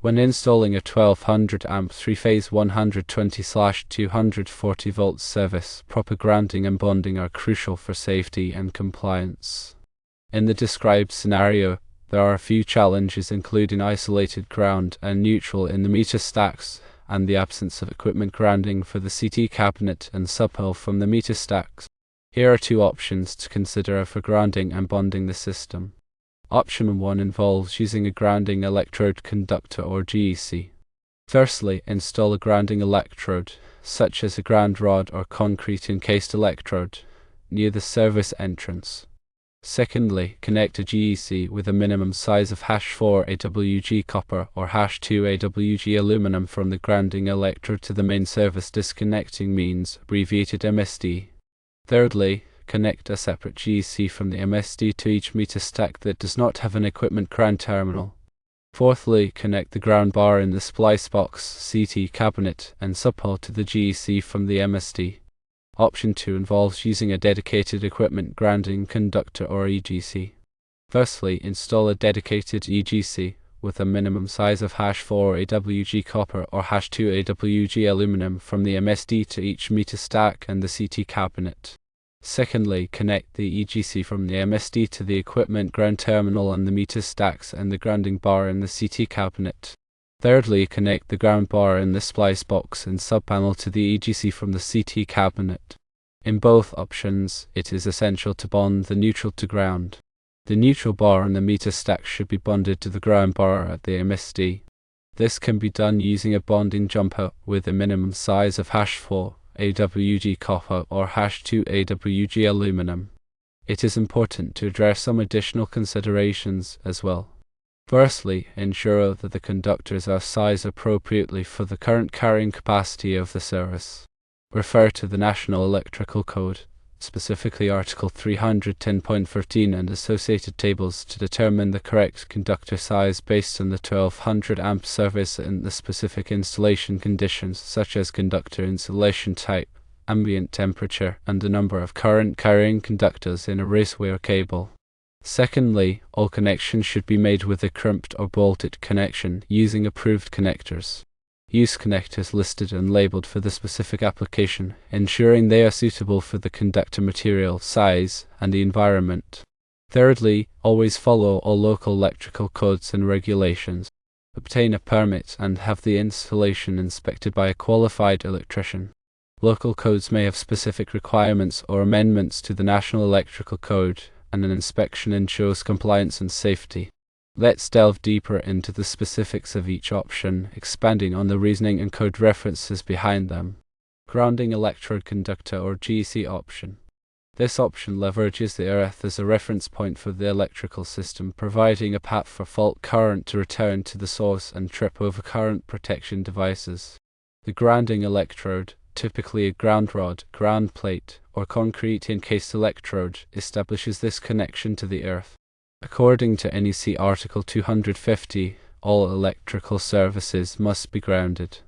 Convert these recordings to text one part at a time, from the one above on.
When installing a 1200 amp 3-phase 120/240 volt service, proper grounding and bonding are crucial for safety and compliance. In the described scenario, there are a few challenges, including isolated ground and neutral in the meter stacks, and the absence of equipment grounding for the CT cabinet and subpanel from the meter stacks. Here are two options to consider for grounding and bonding the system. Option 1 involves using a grounding electrode conductor or GEC. Firstly, install a grounding electrode, such as a ground rod or concrete encased electrode, near the service entrance. Secondly, connect a GEC with a minimum size of #4 AWG copper or #2 AWG aluminum from the grounding electrode to the main service disconnecting means, abbreviated MSD. Thirdly, connect a separate GEC from the MSD to each meter stack that does not have an equipment ground terminal. Fourthly, connect the ground bar in the splice box, CT cabinet, and subpanel to the GEC from the MSD. Option 2 involves using a dedicated equipment grounding conductor or EGC. Firstly, install a dedicated EGC with a minimum size of #4 AWG copper or #2 AWG aluminum from the MSD to each meter stack and the CT cabinet. Secondly, connect the EGC from the MSD to the equipment ground terminal and the meter stacks and the grounding bar in the CT cabinet. Thirdly, connect the ground bar in the splice box and subpanel to the EGC from the CT cabinet. In both options, it is essential to bond the neutral to ground. The neutral bar and the meter stack should be bonded to the ground bar at the MSD. This can be done using a bonding jumper with a minimum size of #4 AWG copper or #2 AWG aluminum. It is important to address some additional considerations as well. Firstly, ensure that the conductors are sized appropriately for the current carrying capacity of the service. Refer to the National Electrical Code, specifically Article 310.13 and associated tables to determine the correct conductor size based on the 1200 amp service and the specific installation conditions such as conductor insulation type, ambient temperature, and the number of current carrying conductors in a raceway or cable. Secondly, all connections should be made with a crimped or bolted connection using approved connectors. Use connectors listed and labeled for the specific application, ensuring they are suitable for the conductor material, size, and the environment. Thirdly, always follow all local electrical codes and regulations. Obtain a permit and have the installation inspected by a qualified electrician. Local codes may have specific requirements or amendments to the National Electrical Code, and an inspection ensures compliance and safety. Let's delve deeper into the specifics of each option, expanding on the reasoning and code references behind them. Grounding electrode conductor or GEC option. This option leverages the earth as a reference point for the electrical system, providing a path for fault current to return to the source and trip over current protection devices. The grounding electrode, typically a ground rod, ground plate, or concrete encased electrode, establishes this connection to the earth. According to NEC Article 250, all electrical services must be grounded.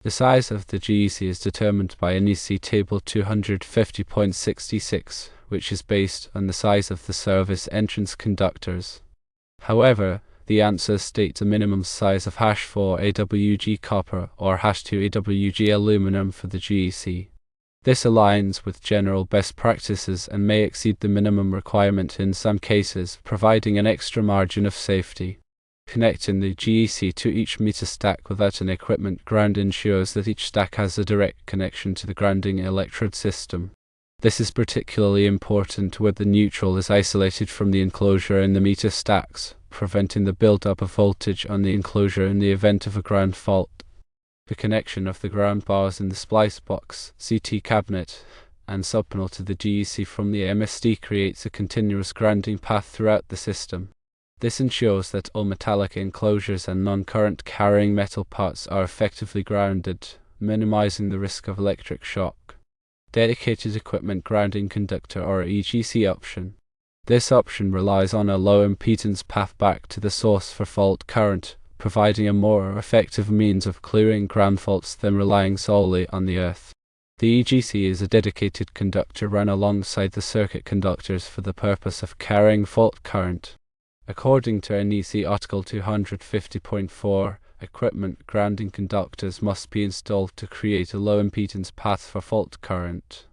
The size of the GEC is determined by NEC Table 250.66, which is based on the size of the service entrance conductors. However, the answer states a minimum size of #4 AWG copper or #2 AWG aluminum for the GEC. This aligns with general best practices and may exceed the minimum requirement in some cases, providing an extra margin of safety. Connecting the GEC to each meter stack without an equipment ground ensures that each stack has a direct connection to the grounding electrode system. This is particularly important where the neutral is isolated from the enclosure in the meter stacks, preventing the build-up of voltage on the enclosure in the event of a ground fault. The connection of the ground bars in the splice box, CT cabinet, and subpanel to the GEC from the MSD creates a continuous grounding path throughout the system. This ensures that all metallic enclosures and non-current carrying metal parts are effectively grounded, minimizing the risk of electric shock. Dedicated equipment grounding conductor or EGC option. This option relies on a low impedance path back to the source for fault current, providing a more effective means of clearing ground faults than relying solely on the earth. The EGC is a dedicated conductor run alongside the circuit conductors for the purpose of carrying fault current. According to NEC Article 250.4, equipment grounding conductors must be installed to create a low impedance path for fault current.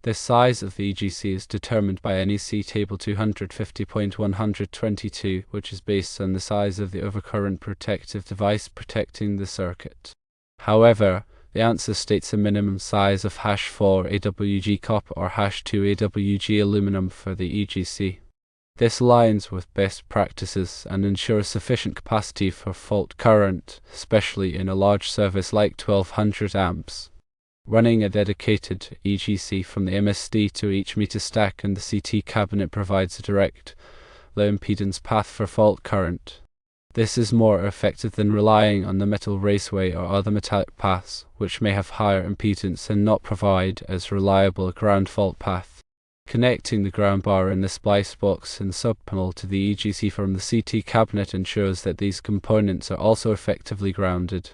The size of the EGC is determined by NEC Table 250.122, which is based on the size of the overcurrent protective device protecting the circuit. However, the answer states a minimum size of #4 AWG copper or #2 AWG aluminum for the EGC. This aligns with best practices and ensures sufficient capacity for fault current, especially in a large service like 1200 amps. Running a dedicated EGC from the MSD to each meter stack and the CT cabinet provides a direct, low impedance path for fault current. This is more effective than relying on the metal raceway or other metallic paths, which may have higher impedance and not provide as reliable a ground fault path. Connecting the ground bar in the splice box and subpanel to the EGC from the CT cabinet ensures that these components are also effectively grounded.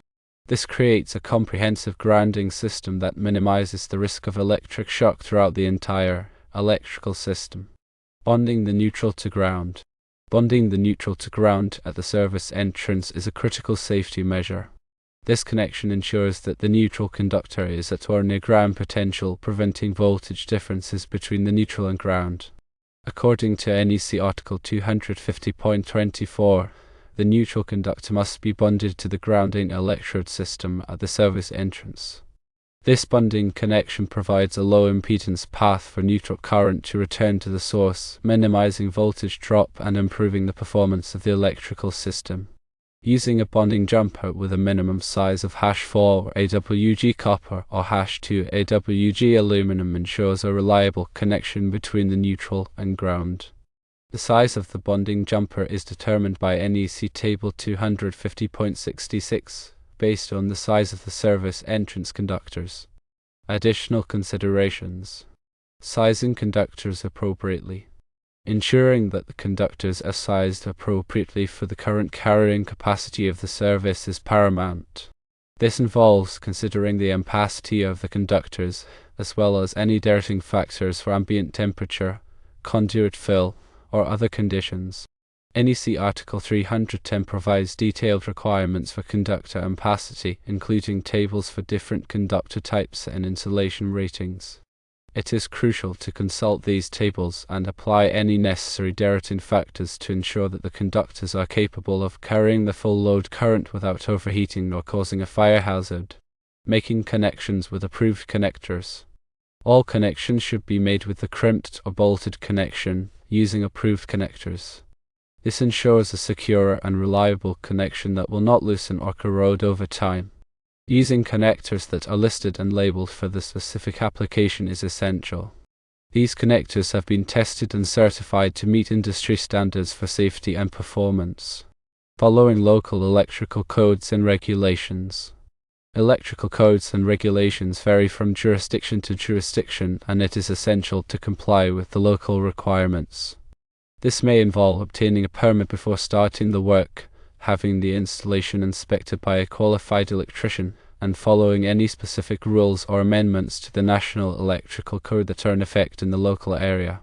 This creates a comprehensive grounding system that minimizes the risk of electric shock throughout the entire electrical system. Bonding the neutral to ground. Bonding the neutral to ground at the service entrance is a critical safety measure. This connection ensures that the neutral conductor is at or near ground potential, preventing voltage differences between the neutral and ground. According to NEC Article 250.24, the neutral conductor must be bonded to the grounding electrode system at the service entrance. This bonding connection provides a low impedance path for neutral current to return to the source, minimizing voltage drop and improving the performance of the electrical system. Using a bonding jumper with a minimum size of #4 AWG copper or #2 AWG aluminum ensures a reliable connection between the neutral and ground. The size of the bonding jumper is determined by NEC Table 250.66, based on the size of the service entrance conductors. Additional considerations. Sizing conductors appropriately. Ensuring that the conductors are sized appropriately for the current carrying capacity of the service is paramount. This involves considering the ampacity of the conductors, as well as any directing factors for ambient temperature, conduit fill, or other conditions. NEC Article 310 provides detailed requirements for conductor ampacity, including tables for different conductor types and insulation ratings. It is crucial to consult these tables and apply any necessary directing factors to ensure that the conductors are capable of carrying the full load current without overheating or causing a fire hazard. Making connections with approved connectors. All connections should be made with the crimped or bolted connection, using approved connectors. This ensures a secure and reliable connection that will not loosen or corrode over time. Using connectors that are listed and labeled for the specific application is essential. These connectors have been tested and certified to meet industry standards for safety and performance. Following local electrical codes and regulations. Electrical codes and regulations vary from jurisdiction to jurisdiction, and it is essential to comply with the local requirements. This may involve obtaining a permit before starting the work, having the installation inspected by a qualified electrician, and following any specific rules or amendments to the National Electrical Code that are in effect in the local area.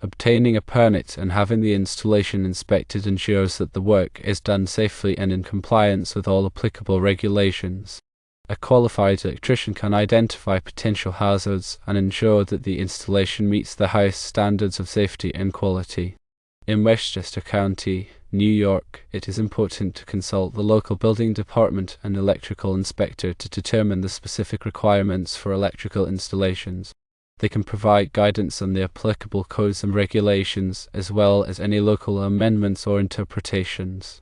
Obtaining a permit and having the installation inspected ensures that the work is done safely and in compliance with all applicable regulations. A qualified electrician can identify potential hazards and ensure that the installation meets the highest standards of safety and quality. In Westchester County, New York, it is important to consult the local building department and electrical inspector to determine the specific requirements for electrical installations. They can provide guidance on the applicable codes and regulations, as well as any local amendments or interpretations.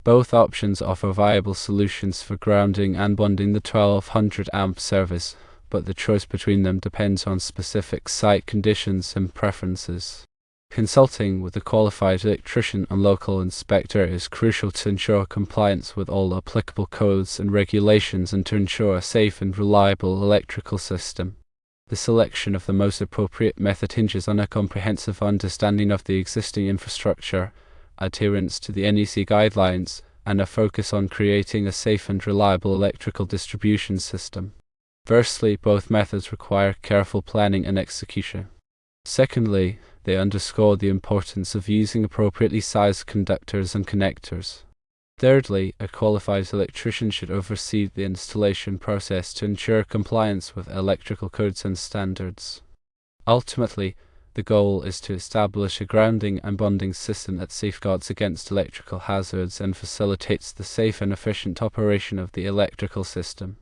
Both options offer viable solutions for grounding and bonding the 1200 amp service, but the choice between them depends on specific site conditions and preferences. Consulting with a qualified electrician and local inspector is crucial to ensure compliance with all applicable codes and regulations and to ensure a safe and reliable electrical system. The selection of the most appropriate method hinges on a comprehensive understanding of the existing infrastructure, adherence to the NEC guidelines, and a focus on creating a safe and reliable electrical distribution system. Firstly, both methods require careful planning and execution. Secondly, they underscore the importance of using appropriately sized conductors and connectors. Thirdly, a qualified electrician should oversee the installation process to ensure compliance with electrical codes and standards. Ultimately, the goal is to establish a grounding and bonding system that safeguards against electrical hazards and facilitates the safe and efficient operation of the electrical system.